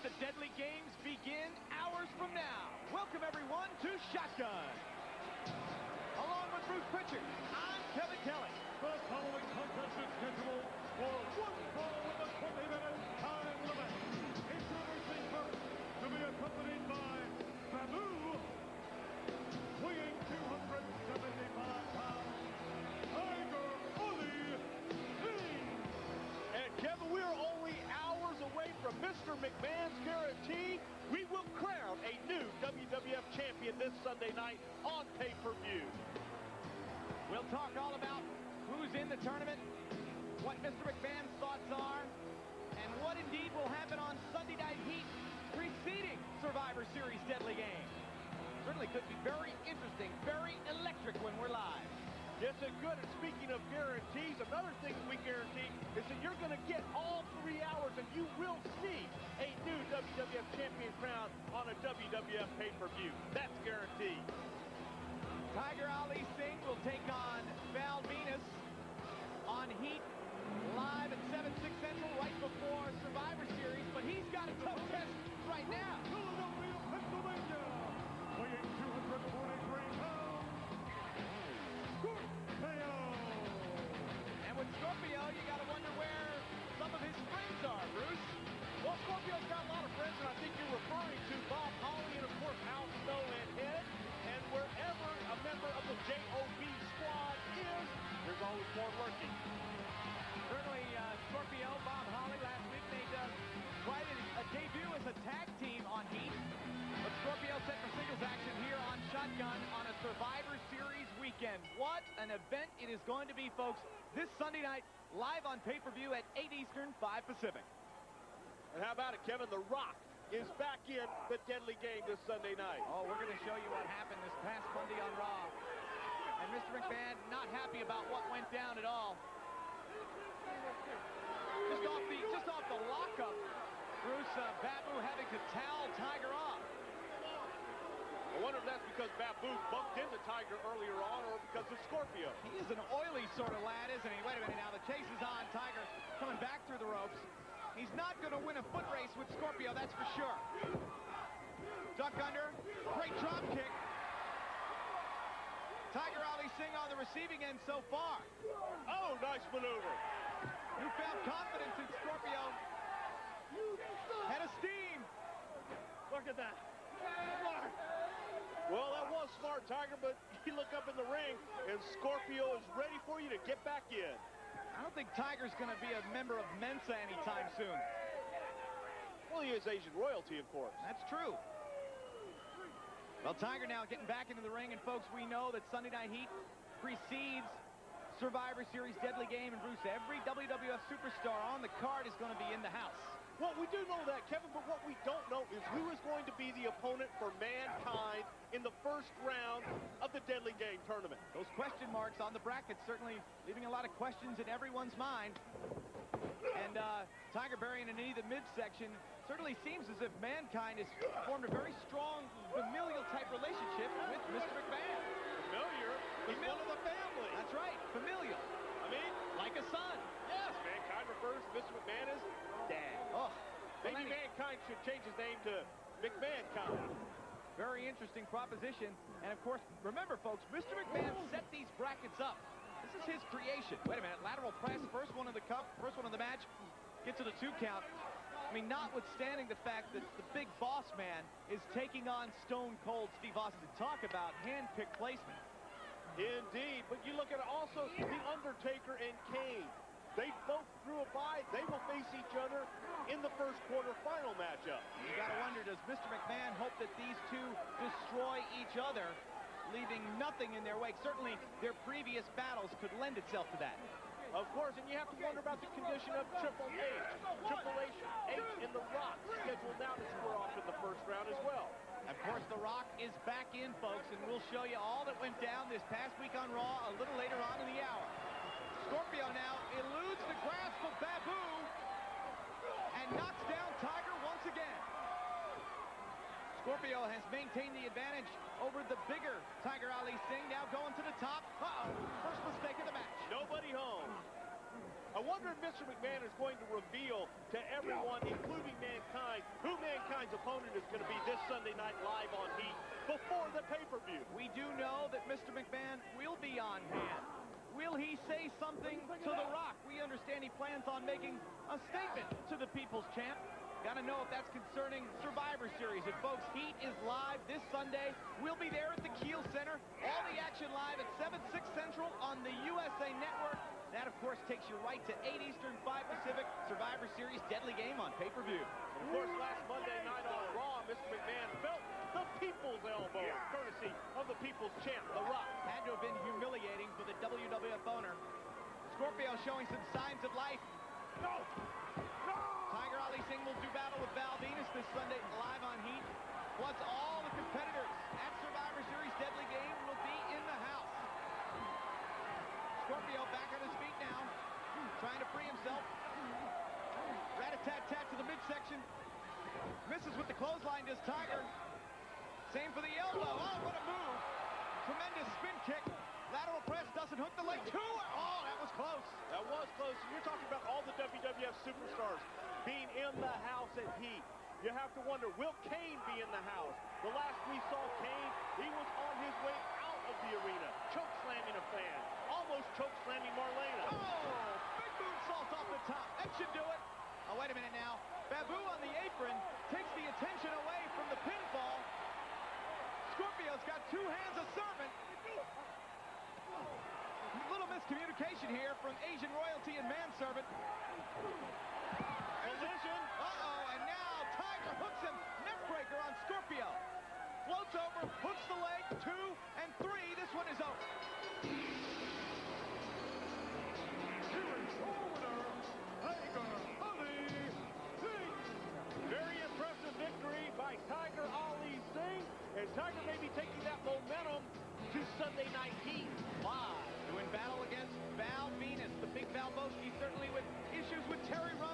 the deadly games begin hours from now. Welcome, everyone, to Shotgun. Along with Bruce Pritchard, I'm Kevin Kelly. The following contest is scheduled for one fall with a 20-minute time limit. Introducing first to be accompanied by Babu, weighing 275 pounds, Tiger Ali Singh. And Kevin, we are only hours away from Mr. McMahon's guarantee. We will crown a new WWF champion this Sunday night on pay-per-view. We'll talk all about who's in the tournament, what Mr. McMahon's thoughts are, and what indeed will happen on Sunday Night Heat preceding Survivor Series Deadly Game. Certainly could be very interesting, very electric when we're live. Yes, and good. And speaking of guarantees, another thing we guarantee is that you're going to get all 3 hours and you will see a new WWF champion crown on a WWF pay-per-view. That's guaranteed. Tiger Ali Singh will take on Val Venus on Heat live at 7, 6 Central right before Survivor Series, but he's got a tough test right now. Philadelphia, Pennsylvania, weighing 243 pounds, Scorpio. And with Scorpio, you got to wonder where some of his friends are, Bruce. Well, Scorpio's got a lot of friends, and I think you're referring to Bob Holly and, of course, Al Snow and Head. And wherever a member of the J.O.B. squad is, there's always more lurking. Certainly, Scorpio, Bob Holly last week made quite a debut as a tag team on Heat. But Scorpio set for singles action here on Shotgun on a Survivor Series weekend. What an event it is going to be, folks, this Sunday night, live on pay-per-view at 8 Eastern, 5 Pacific. And how about it, Kevin? The Rock is back in the deadly game this Sunday night. Oh, we're going to show you what happened this past Monday on Raw. And Mr. McMahon not happy about what went down at all. Just off the lockup, Bruce, Babu having to towel Tiger off. I wonder if that's because Babu bumped into Tiger earlier on or because of Scorpio. He is an oily sort of lad, isn't he? Wait a minute now, the chase is on. Tiger coming back through the ropes. He's not going to win a foot race with Scorpio, that's for sure. Duck under, great drop kick. Tiger Ali Singh on the receiving end so far. Oh, nice maneuver. Newfound confidence in Scorpio. Head of steam. Look at that. Smart. Well, that was smart, Tiger, but you look up in the ring, and Scorpio is ready for you to get back in. I don't think Tiger's going to be a member of Mensa anytime soon. Well, he is Asian royalty, of course. That's true. Well, Tiger now getting back into the ring, and folks, we know that Sunday Night Heat precedes Survivor Series Deadly Game, and Bruce, every WWF superstar on the card is going to be in the house. Well, we do know that, Kevin, but what we don't know is who is going to be the opponent for Mankind in the first round of the Deadly Game tournament. Those question marks on the bracket certainly leaving a lot of questions in everyone's mind. And Tiger burying a knee to the midsection certainly seems as if Mankind has formed a very strong familial type relationship with Mr. McMahon. Familiar? He's one of the family. That's right, familial. I mean, like a son. Yes, Mankind refers to Mr. McMahon as Dad. Oh, maybe Mankind should change his name to McMahonkind. Very interesting proposition. And of course, remember folks, Mr. McMahon set these brackets up. This is his creation. Wait a minute, lateral press, first one of the cup, first one of the match, get to the 2 count. I mean, notwithstanding the fact that the big boss man is taking on Stone Cold Steve Austin. Talk about hand-picked placement. Indeed, but you look at it also, The Undertaker and Kane. They both drew a bye. They will face each other in the first quarterfinal matchup. You got to wonder, does Mr. McMahon hope that these two destroy each other, leaving nothing in their wake? Certainly, their previous battles could lend itself to that. Of course, and you have to wonder about the condition of Triple H. Triple H and The Rock scheduled now to square off in the first round as well. Of course, The Rock is back in, folks, and we'll show you all that went down this past week on Raw a little later on in the hour. Scorpio now eludes the grasp of Babu and knocks down Tiger once again. Scorpio has maintained the advantage over the bigger Tiger Ali Singh, now going to the top. Uh-oh, first mistake of the match. Nobody home. I wonder if Mr. McMahon is going to reveal to everyone, including Mankind, who Mankind opponent is going to be this Sunday night live on Heat before the pay-per-view. We do know that Mr. McMahon will be on hand. Will he say something to The Rock? We understand he plans on making a statement to the People's Champ. Got to know if that's concerning Survivor Series. And folks, Heat is live this Sunday. We'll be there at the Kiel Center. All the action live at 7, 6 Central on the USA Network. That, of course, takes you right to 8 Eastern, 5 Pacific. Survivor Series deadly game on pay-per-view. And of course, last Monday night on Raw, Mr. McMahon felt the People's elbow, courtesy of the People's Champ, The Rock. Had to have been humiliating for the WWF owner. Scorpio showing some signs of life. No! No! Tiger Ali Singh will do battle with Val Venus this Sunday live on Heat. Plus, all the competitors at Survivor Series Deadly Game will be in the house. Scorpio back on his feet now, trying to free himself. Rat-a-tat-tat to the midsection. Misses with the clothesline, does Tiger. Same for the elbow. Oh, what a move. Tremendous spin kick. Lateral press doesn't hook the leg. Oh, that was close. That was close. You're talking about all the WWF superstars being in the house at Heat. You have to wonder, will Kane be in the house? The last we saw Kane, he was on his way out of the arena, choke slamming a fan, almost choke slamming Marlena. Oh, big moonsault off the top. That should do it. Oh, wait a minute now. Babu on the apron takes the attention away from the pinfall. Scorpio's got two hands of servant. Little miscommunication here from Asian royalty and manservant. Collision. Uh-oh, and now Tiger hooks him. Neckbreaker on Scorpio. Floats over, hooks the leg, 2 and 3. This one is over. Here is your winner, Tiger Ali Singh. Very impressive victory by Tiger Ali Singh. And Tiger may be taking that momentum to Sunday Night Heat live. To in battle against Val Venus, the big Val Boski, certainly with issues with Terry Rowan.